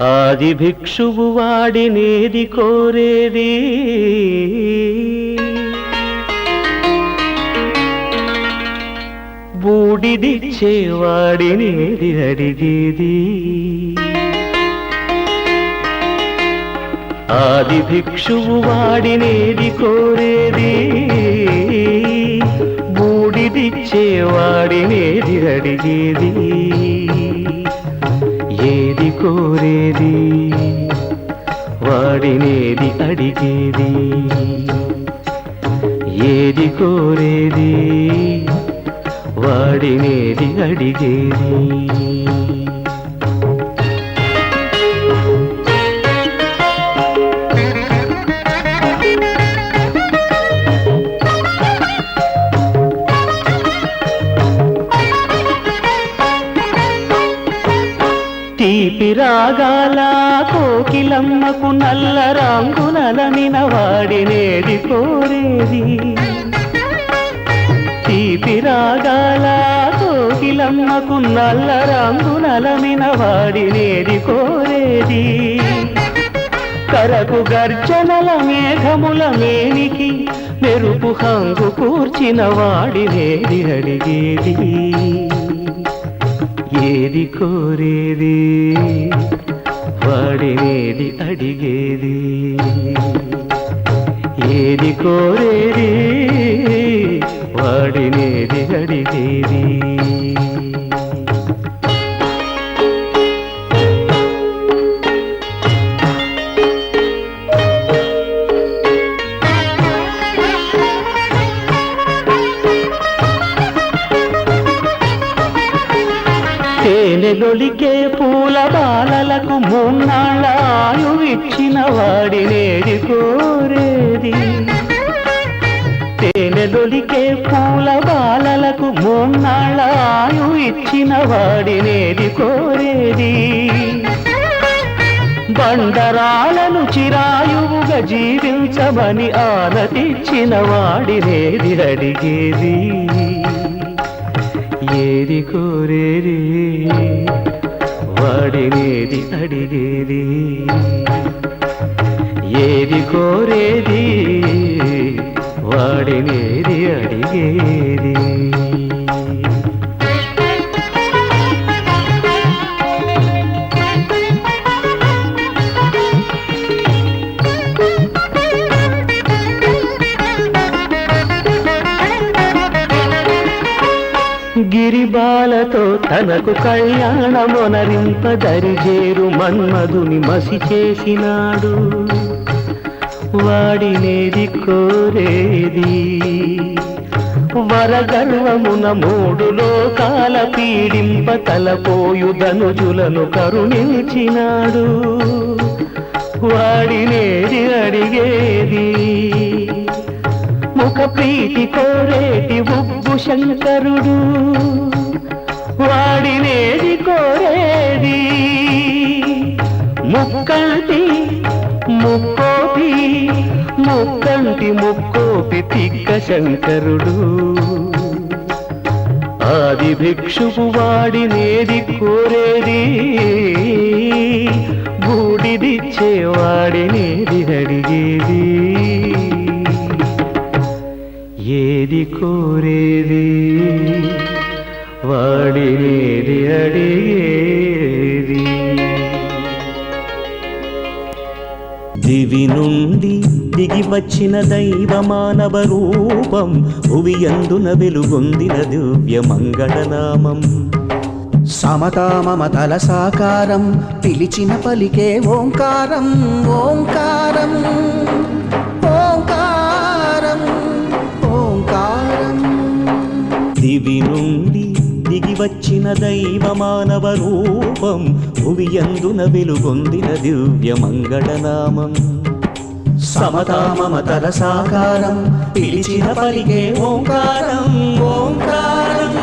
ఆది భిక్షువు వాడినేది కోరేది, బూడిదిచ్చేవాడినేది అడిగేది. ఆది భిక్షువు వాడినేది కోరేది, బూడిదిచ్చేవాడినేది అడిగేది. ఏది కోరేది వాడినేది అడిగేది, ఏది కోరేది వాడినేది అడిగేది. తీపి రాగాల కోకిలమ్మకు నల్ల రంగునలమిన వాడినేది కోరేది. తీపి రాగాల కోకిలమ్మకు నల్ల రంగునలమిన వాడినేది కోరేది. కరకు గర్జనల మేఘముల మేనికి మెరుపు హంగు కూర్చిన వాడినేది అడిగేది. ఏది కోరేది వాడినేది అడిగేది, ఏది కోరేది వాడినేది అడిగేది. తేనెలొలికే పూల బాలలకు మూన్నాళ్ళ ఆయువిచ్చిన వాడినేది కోరేది. తేనెలొలికే పూల బాలలకు మూన్నాళ్ళ ఆయువిచ్చిన వాడినేది కోరేది. బండరాలను చిరాయువుగా జీవించమని ఆనతిచ్చిన వాడినేది అడిగేది. ఏది కోరేది వాడినేది అడిగేది, ఏది కోరేది వాడినేది అడిగేది. గిరిబాలతో తనకు కళ్యాణమొనరింప దరిజేరు మన్మధుని మసి చేసినాడు వాడినేది కోరేది. వరగర్వమున మూడు లోకాల పీడింప తలపోయు ధనుజులను కరుణించినాడు వాడినేది అడిగేది. ముఖ ప్రీతి కోరేటి ఉగ్గు శంకరుడు వాడినేది కోరేది. ముక్కంటి ముక్కోపి ముక్కంటి ముక్కోపి తిక్క శంకరుడు. ఆది భిక్షువు వాడినేది కోరేది, బూడిదిచ్చేవాడినేది అడిగేది. ఏది కోరేది వాడినేది అడిగేది. దివి నుండి దిగి వచ్చిన దైవ మానవ రూపం, భువియందున వెలుగొందిన దివ్య మంగళనామం. సమతా మమతల సాకారం, పిలిచిన పలికే ఓంకారం. ఓంకారం ఓంకారం ఓంకారం. దివి నుండి దిగి వచ్చిన దైవ మానవ రూపం, భువియందున వెలుగొందిన దివ్య మంగళనామం. సమతా మమతల సాకారం, పిలిచిన పలికే ఓంకారం. ఓంకారం